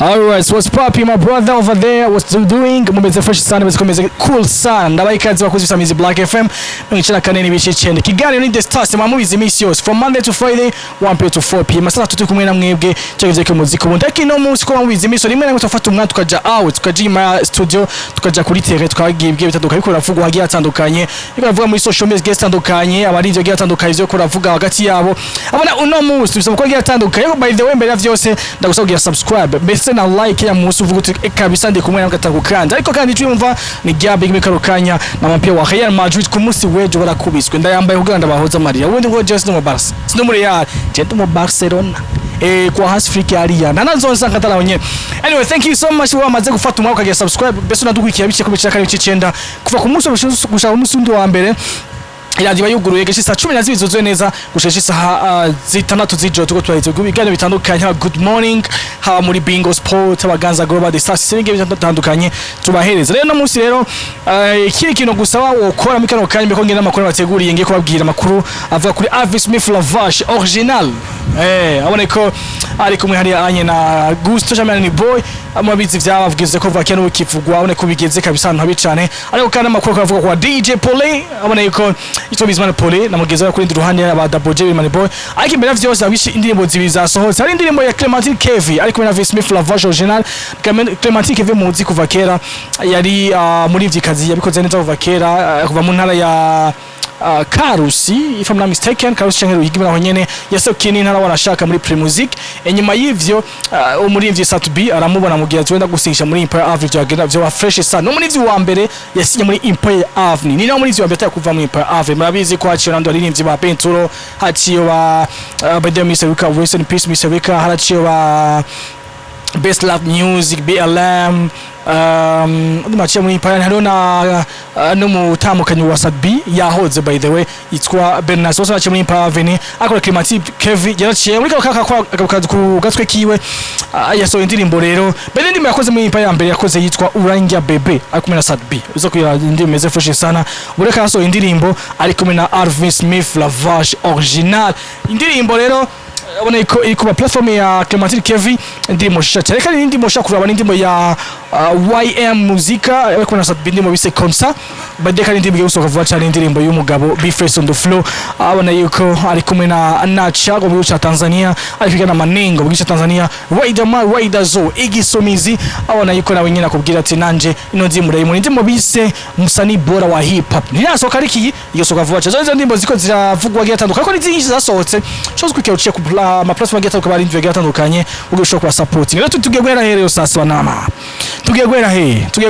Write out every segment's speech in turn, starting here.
Alright, so what's popping my brother over there? What's doing? Mumeze fresh sana, meze cool sana. Ndabaye kazi bakozi bisamizi Black FM. Mwichana kaneni bishicende. Kigali ni the stars mamubizi misi yose from Monday to Friday 1 p.m. to 4 p.m. Masana tutu kumwe na mwebwe cyageze muziki mundaki no munsi ko mamubizi misi rimwe na mutafata umwana tukaja out tukajima studio tukaja kuri terrain tukagibwe bitaduka biko ravuga hagiye atandukanye. Biko ravuga muri social media guest atandukanye abarinzi bagiye atandukanye byo kuravuga hagati yabo. Abona uno munsi bisaba ko hagiye atandukanye. By the way mbere vyose ndagusaba subscribe. Bese na like ya musu uvuga uti kabisa ndi kumwe n'agatagukanda ariko kandi cyumva ni gyabe gikarukanya na mapia wa Real Madrid ku munsi wejo barakubiswe ndayambaye kuganda bahoza Maria wundi ngo just no Barca sino muri Real jeto mu Barcelona kwa hasfriki ariya nanazonza nkatarabonye. Anyway, thank you so much wamaze gufata umwaka ukagira subscribe bese nadukukiye bice ku bicaka bicicenda kuva ku munsi gushaka umunsi undi wa mbere iradiba yuguruye geshi saa 12 zizozwe neza gushesha saa 6 z'ijoro tuko twahitse kubigana bitandukanye good morning ha muri bingo sport abaganza global stars singe bitandukanye tubahereza rero no munsi rero ikiri kino gusaba ukora mikano kanye mbeko ngena makuru bateguriye ngiye kubabwira makuru avuga kuri ALVIN SMITH lavage original abone ko ari kumwe hari anye na Gusto MELANIN BOY amabizi vyabavugize ko vakya no kivugwa abone ko bigeze kabisa ntabi cyane ariko kandi makuru kavuga kwa DJ PAULIN abone ko ito bizimana PAULIN namugeza kuri ndi ruhande aba MELANIN BOY ariko imbere vyose abishi indirimbo zibizasohotse hari indirimbo ya Clementine Kevi ariko na ALVIN SMITH lavage original Clementine Kevi muzi kuva kera yari muri vyikazi yabikoze neza kuva kera kuva mu ntara ya Karusi if I'm not mistaken Karusi cyangwa Uyigire aho nyene yasokini ntara warashaka muri Pre-Music enyuma y'ivyo umurivyi Satubi aramubona mugira twenda gusinyisha muri Empire Avenue byagenda byo wa fresh sana umurivyi wa mbere yasinye muri Empire Avenue ni nawo umurivyi wa mbere kuva muri Empire Avenue murabizi ko haciye nando aririmbyi ba Penturo haciye ba Bademisa Wika Wilson Peace Mr Wika haciye ba Best Love Music BLM machiya muri Empire hano na no mutamukanyi wa Sadbi yahoze by the way yitwa Bernard so naciye muri Empire Avenue akora Clementine Kevi yaraciye muri ku gatwe kiwe yasohoye indirimbo rero bene ndimo yakoze muri Empire mbere yakoze yitwa Urangia Bebe akumwe na Sadbi uzo kugira indirimbo meze fresh sana ureka yasohoye indirimbo ari kumwe na ALVIN SMITH lavage original indirimbo rero abona iko ba platform ya Clementine Kevi ndimo shaka reka ndimo shaka kuraba ndimo ya YM muzika ariko na Sadbi ndimo bise konsa badeka ndimo gusohoka vuba cyane indirimbo y'umugabo Be Face on the Floor abona yuko ari kumwe na Nacha go mu Tanzania arifika na Manengo mu Tanzania Rider Zo igisomizi abona yuko nawe nyina kubwira ati nanje ino ndimo ndimo bise musani bora wa hip hop nirasoka ariki iyo soka vuba cyane zo ndimo ziko ziravugwa gitanduka ko nizindi zasohotse cyo kwikira ku ma platform geta kubari ndwe gatandukanye ugisho kwa supporting rero tugiye guhera rero sasa nama tugiye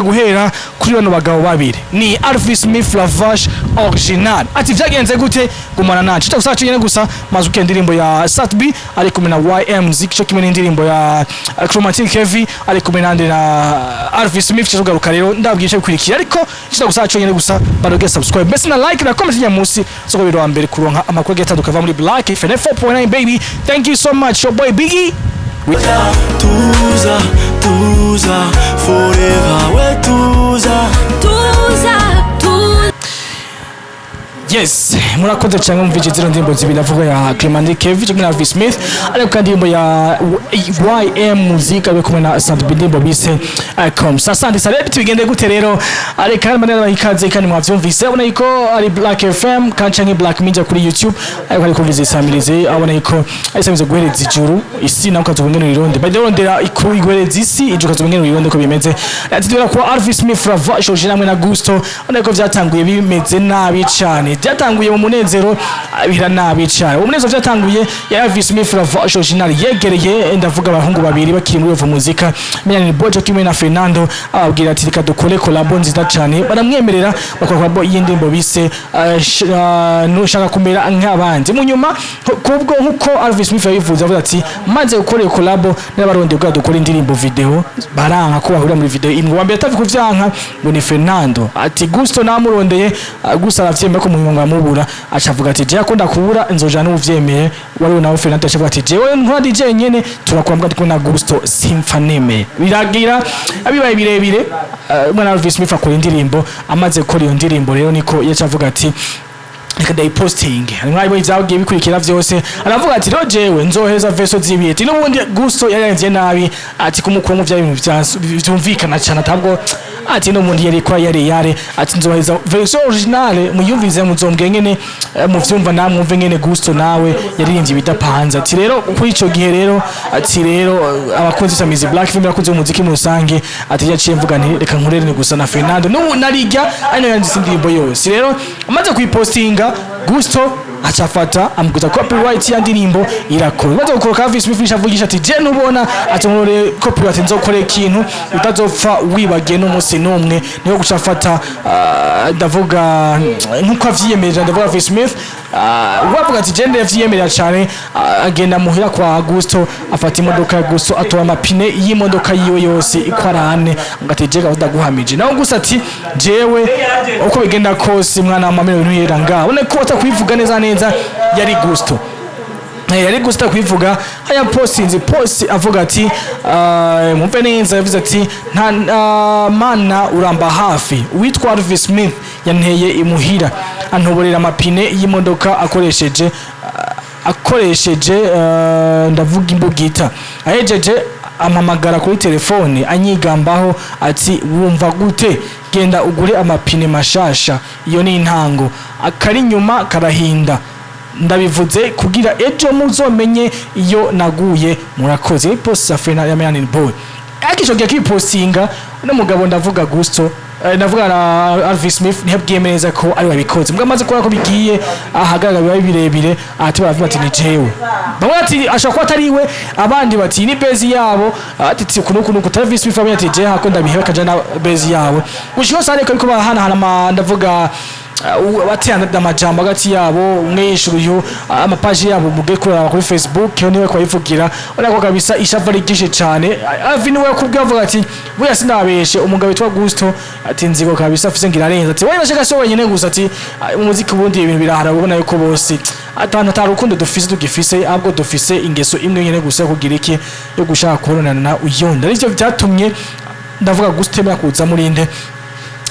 guhera kuri bano bagabo babiri ni ALVIN SMITH lavage original ati vyagenze gute gumana nacu tutagusaca nyene gusa mazuke indirimbo ya Satbi ari kumwe na YM zikisho kimwe n'indirimbo ya Clementine Kevi ari kumwe nande na ALVIN SMITH cyogaruka rero ndabwishe kwirikira ariko tutagusaca nyene gusa baroge subscribe bese na like na comment nyamusi soko biro ambere kuronka amakuru getaduka va muri Black FM 4.9 baby. Thank you so much, your boy Biggie. Tuza, forever, we tuza. Yes, murakoze cyane mu video ndimbo zibiravuga ya Clementine Kevi cyangwa ALVIN SMITH ariko kandi ndimbo ya YM muzika be kumwe na Sadbi ndimbo bise com sasa ndi sare bigende gute rero ariko kandi manera bahikaze kandi mwavyumvise abona yuko ari Black FM kandi Black Media kuri YouTube ariko ari kuviza isamirize abona yuko ayisamize guhereza ijuru isi naho kazubungene ironde by the way ndera iguhereza isi ijuka zubungene ironde ko bimeze ati dira ko ALVIN SMITH lavage original na Gusto abona yuko byatanguye bimeze nabi cyane byatanguye mu munezero bihira nabi cyane umunezero byatanguye ya ALVIN SMITH lavage original yegereye ndavuga abahungu babiri bakiri muri uvu muzika MELANIN BOY kimwe na Fernando ababwira ati reka dukore collab nziza cyane baramwemerera bakora bo yindimbo bise nushaka kumera nk'abandi mu nyuma kubwo nkuko ALVIN SMITH yabivuze avuga ati maze gukora collab n'abaronde bwa dukora indirimbo video baranka ko bahura muri video imwe wambere atavuga vyanka ngo ni Fernando ati Gusto namurondeye gusa aravyemba ko mu ngamubura acavuga ati je akunda kubura nzoja n'uvyemeye wari nawe Fernando acavuga ati jewe nkwa DJ nyene turakwambwa ati ko na Gusto simfaneme biragira abibaye birebire mwana ALVIN SMITH akora indirimbo amaze gukora iyo ndirimbo rero niko yacavuga ati reka ndayiposting mwaribo ivyagiye bikurikira vyose aravuga ati rero jewe nzoheza verso zibiri ati n'ubundi Gusto yarenze nabi ati kumukungu vya ibintu vyumvikana cyane atabwo ati n'ubundi yari kwa yari ati nzoheza verso originale muyumvize muzombwe ngene mu vyumva namwumve ngene Gusto nawe yaririmbye bidapanze ati rero kuri ico gihe rero ati rero abakunzi Samizi Black FM abakunzi umuziki musange ati yaciye mvuga nti reka nkurere gusa na Fernando n'ubu narijya ano yanditse indirimbo yose rero amaze kuyipostinga Gusto achafata amguza copyright ya ndirimbo irakora bazo gukora Alvin Smith nishavugisha ati je nubona atomore copyright nzokore ikintu utazopfa wibage n'umunsi numwe niyo gucafata ndavuga nkuko avyiyemeje ndavuga Alvin Smith wavuga ati je ndavyiyemeje cyane agenda muhira kwa Gusto afata imodoka ya Gusto atora amapine y'imodoka yiwe yose ikwarane ngatejeka udaguhamije naho gusa ati jewe uko bigenda kose mwana wa mama ibintu yeranga one ko atakwivuga neza neza yari Gusto kwivuga haya post avuga ati mumve neza yavuze ati nta mana uramba hafi witwa Alvin Smith yanteye imuhira antoborera amapine y'imodoka akoresheje ndavuga imbugita ahejeje amamagara kuri telefone anyigambaho ati wumva gute genda ugure amapine mashasha iyo ni intango akari nyuma karahinda ndabivuze kugira ejo muzomenye iyo naguye murakoze post ya Fernando ya Melanin Boy akisho giye postinga no mugabo ndavuga Gusto navuga na Alvin Smith ntiyabwiyemereza ko ari wabikoze mbwa maze kubera ko bigiye ahagaragara birebire ati baravuga ati ni jewe bamwe ati ashaka atariwe abandi bati ni bezi yabo ati kunuku Alvin Smith family ati je hako ndabihewe kajana bezi yabo ushyo sare ko bahana ndavuga batiyana amajambo hagati yabo umwishuru yo amapaji yabo muge kuraba kuri Facebook niwe kwayivugira urako kabisa ishavari gishe cyane Alvin we kubwa avuga ati buya sinabeshe umugabo witwa Gusto ati nzigo kabisa afise ngira arenza ati wayibashaka so wenyene gusa ati umuziki ubundi ibintu birahara ubona yuko bose atana tarukundo dufise tugifise ahubwo dufise ingeso imwe nyene gusa kugira iki yo gushaka koronana na uyonda ariko byatumye ndavuga Gusto yakuza murinde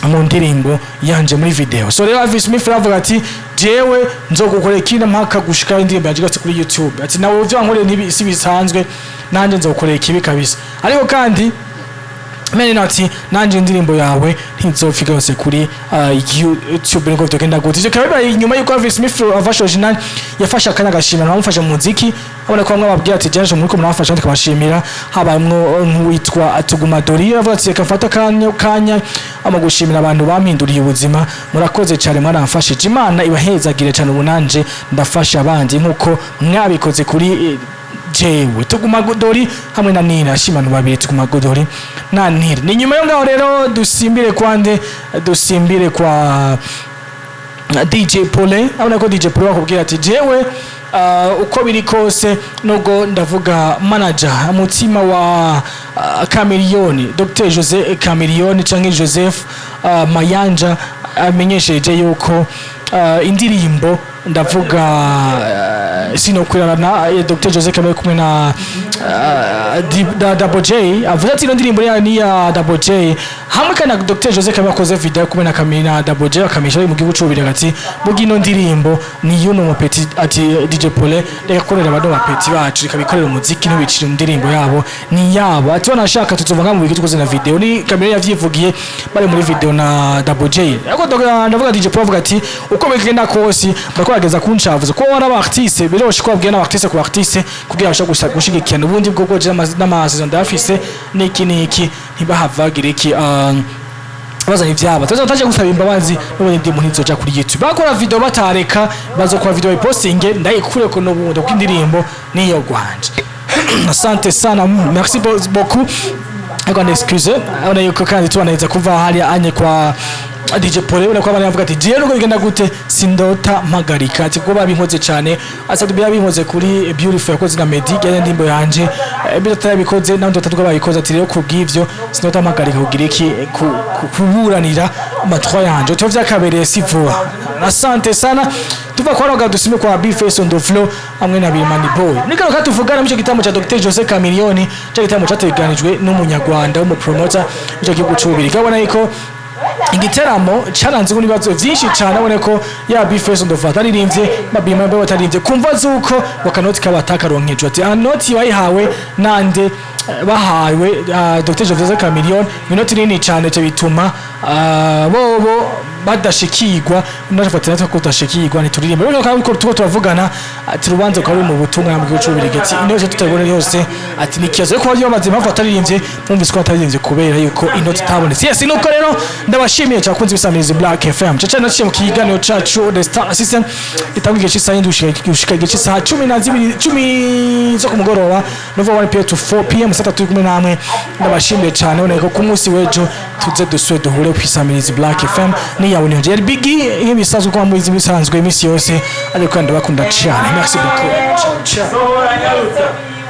mu ndirimbo yanje muri video so rero Alvin Smith avuga ati jewe nzogukora ikina mpaka gushika indirimbo yaje kuri YouTube ati nawe uvyankore ntibisi bisanzwe nanje nzokora ikibi kabisa ariko kandi mene ati nanje indirimbo yawe ntizofika yose kuri YouTube ngo tugenda gute icyo kababa inyuma yuko Alvin Smith avasha original yafasha kana gashimira namufasha mu muziki abona ko mwababwiye ati jeje muri ko murafasha ndikabashimira habayemwo nk'uwitwa Atuguma Dori avuga ati kafata kanya amagushimira abantu bampinduriye ubuzima murakoze cyane mwaramfashije Imana ibahezagire cyane ubunanje ndafasha abandi nkuko mwabikoze kuri jewe Tuguma Dori hamwe na Nina shimano babiri Tuguma Dori na Nina ni nyuma yo ngaho rero dusimbire kwa DJ Paulin abona ko DJ Paulin akubwira ati jewe uko biri kose nogo ndavuga manager umutima wa Chameleone Dr Jose Chameleone canke Joseph Mayanja amenyesheje yuko indirimbo ndavuga sinokurana Dr Jose Chameleone kumwe na Double J avuze ati indirimbo ya Double J hamwe kana Dr Jose Chameleone akoze video kumwe na Kamina na Double J akamisha mu gihugu cy'ubiri gati bugino ndirimbo ni yuno mupeti ati DJ Paulin reka korera abantu bapeti bacu kabikorera umuziki no bicira indirimbo yabo ni yabo ati wanashaka tuzova mu bigiye tukoze na video ni Kamina yavyivugiye bari muri video na Double J ariko ndavuga DJ Paulin avuga ati uko bigenda kose bakwageza kunshavuza ko wara artiste biroshe ko abwiye n'abartiste ku artiste kugira basha gushigikira ubundi bwo goje n'amazizo ndafise niki ntibahavagira iki bazanye ivyaba taje gusaba imbabazi none ndi mu nzoja kuri YouTube bakora video batareka bazokora video posting ndayikure ko n'ubundo kw'indirimbo niyo gwanje asante sana merci beaucoup agone excuse ona yuko kandi tubaneza kuva hali anye kwa DJ Paulin uko abana bavuga ati je nuko bigenda gute sindota mpagarika ati ko babinkoze cyane asatu byabinkoze kuri beautiful yakoze na Medi ya ndimbo yanje bitata bikoze nando tatwa babikoze ati rero kubw'ivyo sindota mpagarika kugira iki kuburanira amatwa yanje to vyakabereye sivuba asante sana tuva kwa roga dusime kwa Big Face on the floor amwe na Melanini Boy nikano katuvugana mu gitamo cha Dr Jose Chameleone cyo gitamo cyateganijwe n'umunyarwanda w'umupromoter cyo gihugu cy'ubiri kabona yuko igiteramo cyaranze ibibazo byinshi cyane abone ko ya bifeso ndovata aririmbye babima mbe batarimbye kumva zuko wakanoti kabatakaronkejwe ati anoti bayihawe nande bahawe Dr. Joseph Chameleone minoti nini cyane cyo bituma bobo badashikirwa n'abafatira ko kudashikirwa nituririmba rero kandi ko tuko turavugana ati rubanza ko ari mu butumwa mu gihugu cy'ubirigeti inoze tutabona yose ati nikiyazo ko bagiye bamaze impamvu ataririmbye mwumvise ko ataririmbye kubera yuko inoti tabonetse yes nuko rero ndabashimiye cyakunze bisamiriza Black FM cyaca naciye mu kiganiro cacu The Star System itangiye cy'isaha y'indushika cy'isaha 10 zo kumugoroba nova 1 pm to 4 pm sata turi kumwe namwe ndabashimiye cyane ubona ko ku munsi w'ejo tuze duswe duhure kwisamiriza Black FM ni yawe ni Jerry Biggie nk'ibisanzwe kwa mubizi bisanzwe imisi yose ariko ndabakunda cyane merci beaucoup ciao ciao